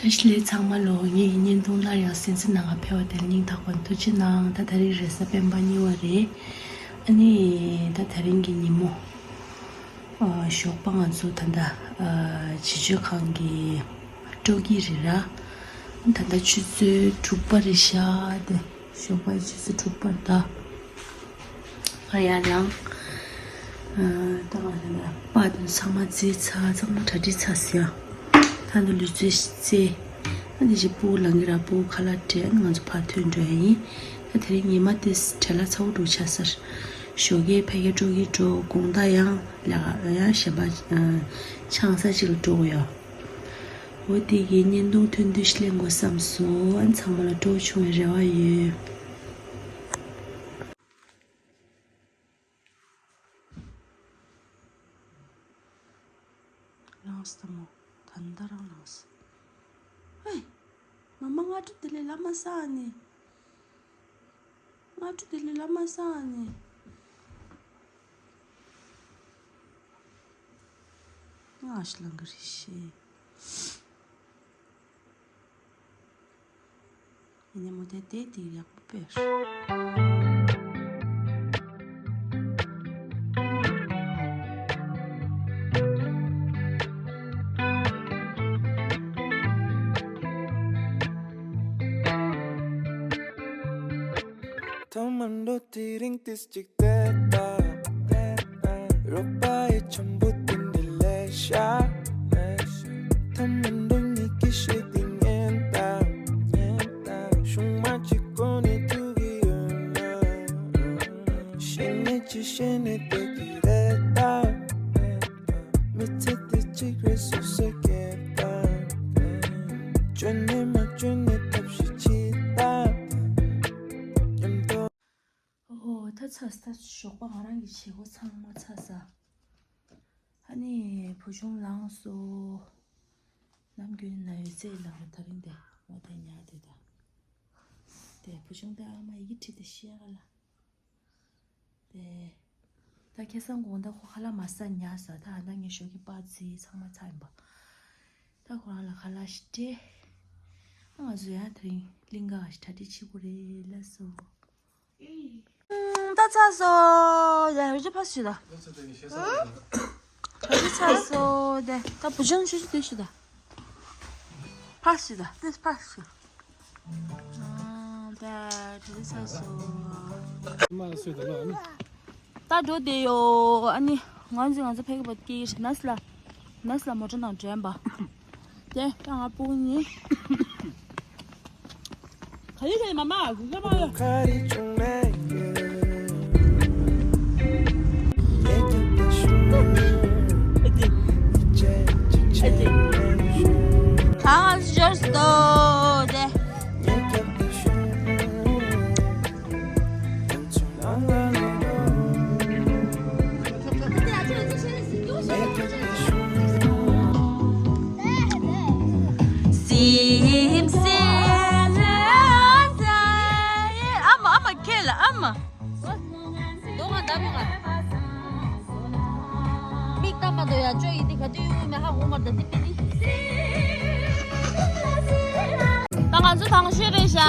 Tashle changma lo ngi nyin dong la ya sen sen nga phewa del ning ta kon tu chinang ta thari resa pemba ni ware ani ta thari ngi ni mo shok pa ngan su tanda chi chu khang gi togi rira tanda chu su chupa ri sha de shok pa chu su chupa da aya lang ta nga pa den sama ji cha chang ta di cha sia 한도 루지스 아니지 보랑이라 보 칼라테 안가 파트인데 대리 마티스 텔라 차우도 차서 쇼게 페게 조기 조 공다양 라야 샤바 창사지를 조고요 어디게 년도 튼드실랭 거 삼소 안 참말로 도 중요해요 나왔어 뭐 단다랑 나왔어. 에이, mama ngatu dele lama sani. Ngatu dele lama sani. Ngashlang rishi. Ini mo de diri aku pers. Tomando tiring tis chikteta Ropae chambu tindilesha Tomando niki shedingenta Shuma chikoni tugiyona Shene chishene tekireta Mitete chikre suseketa Chone ma chone tapshichita 다 찼다 쇼바 하랑이 치고 상마 차사 아니 부중랑소 남균 나이 제일랑 다른데 뭐되냐 되다 네 부중다 아마 이게 티드 시야갈라 네다 계산 공다 호칼라 마사냐사 다 안당이 쇼기 빠지 상마 차임바 다 고랄라 칼라시티 아주야 드링 링가 스타디 치고레 라소 다 찼어. 야, 이제 파시다. 여기 찼어. 네, 다 부정 주시 되시다. 파시다. this 파시. 네, 여기 찼어. 다 줘대요. 아니, 완전 패기 받기 나슬라 먼저 나 잼바. 네, 양 아프니. 가리세요, 마마. 그거 봐요. 강아지 줬어. 네. 아마 켈라 아마. 너가 나무가. 빅담마도야 저기 가지고 하고 말다 띠삐리. 당한수 당시르샤.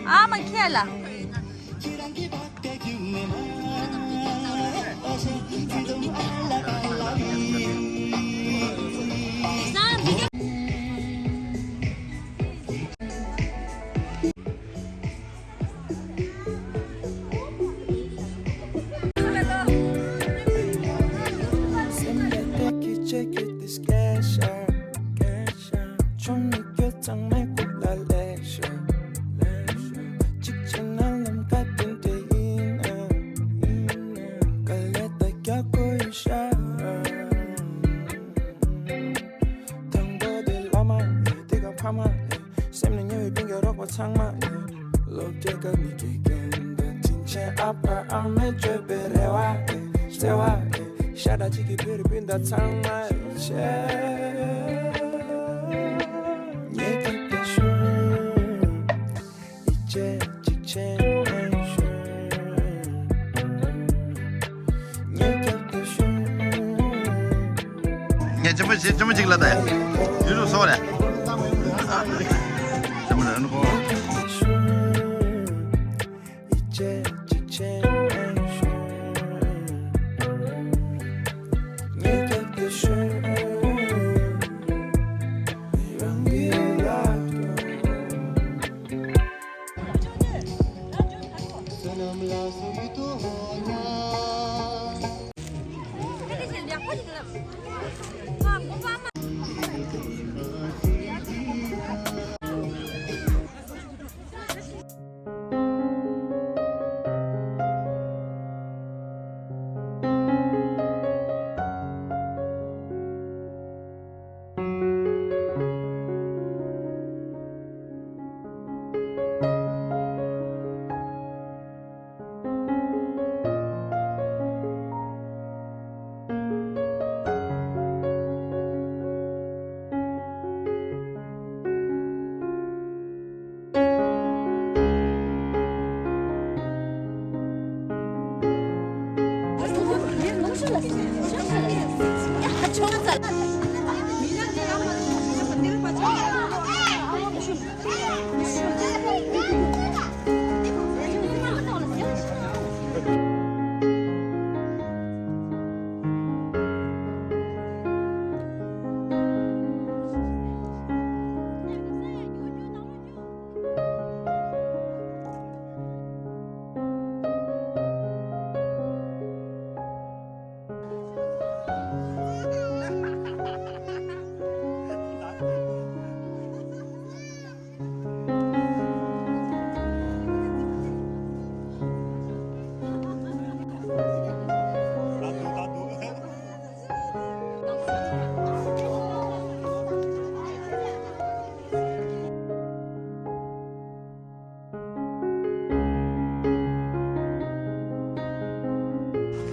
아마 켈라 check it, this cash out. 좀 느꼈던 내꽃 달래셔 직진 알람 같은 때이는 깔렸다 겪고 있어 당도들 라만 내가 파만 쌤는 여기 빙결하고 창만 롯데가 니게겐데 진짜 아파 알매줘 베레와 스테와 샤다지기 비리빈다 창만 이제 직진 nghe chấm chích là đấy, ví dụ số này, chấm là nó có. 이제 직진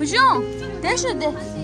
Hocam, de şöyle.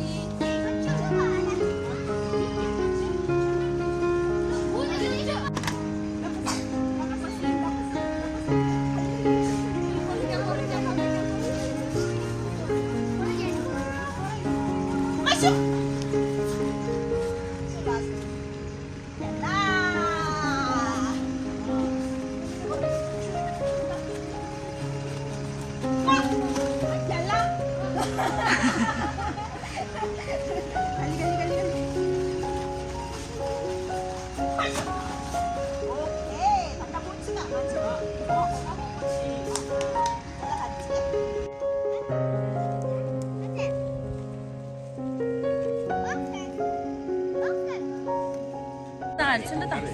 천도당.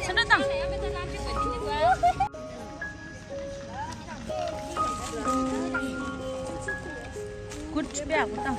천도당. 굿 준비하고 땅.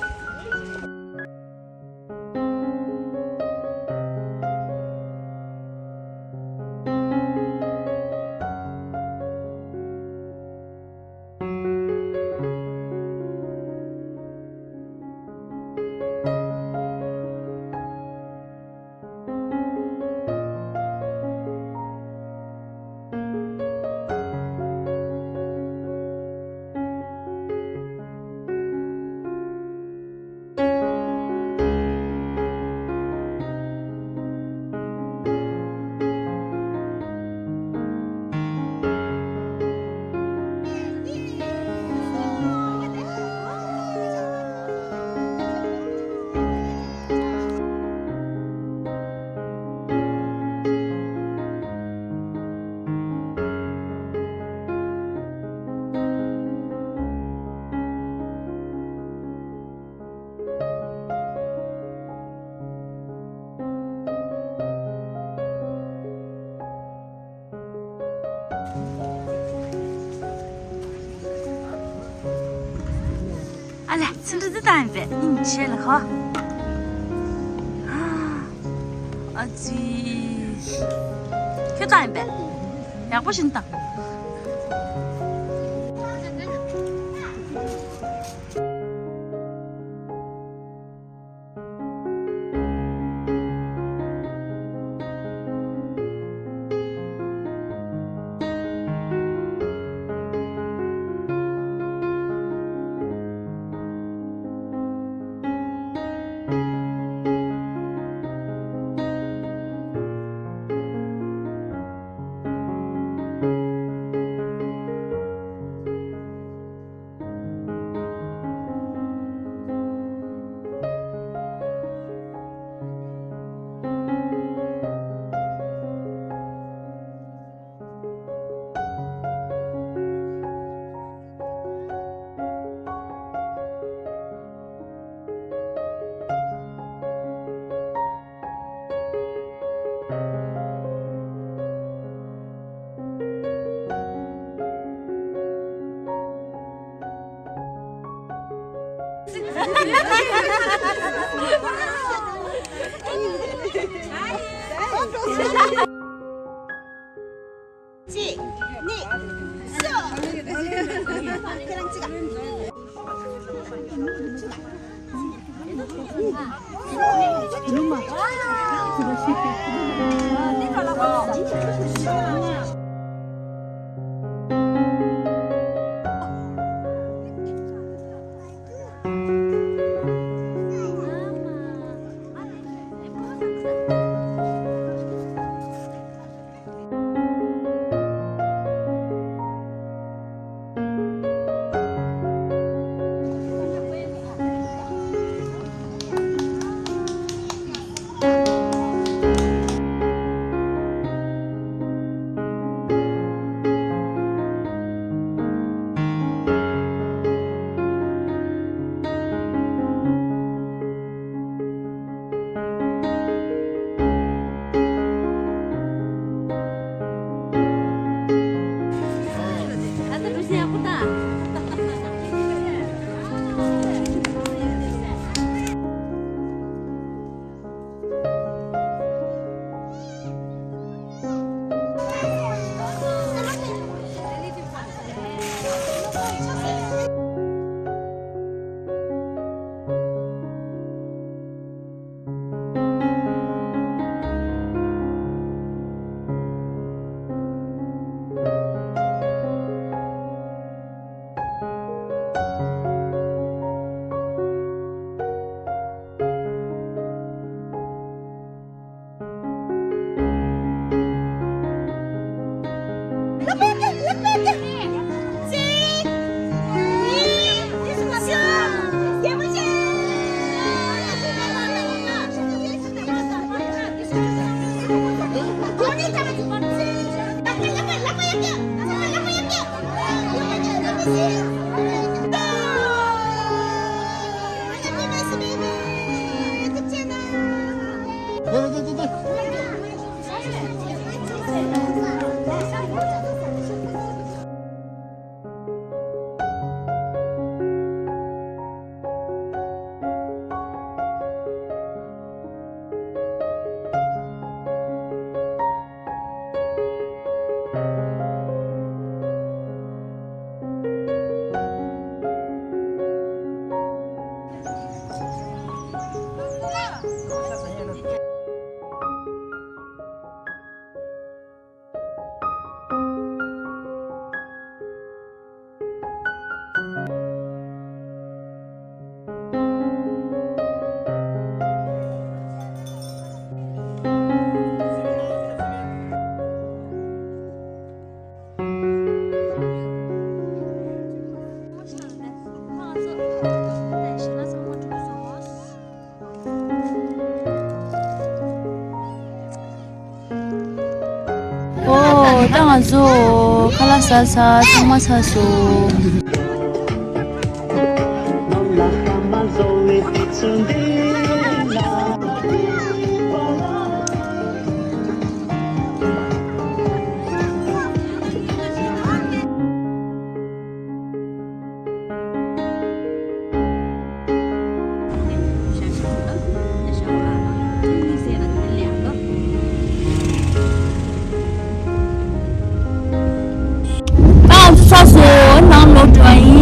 진짜 담배. 니吃了哈。啊，아지. 그 담배. 야 보신다. 땅아줘 칼라사사 상마사소 说能弄转移。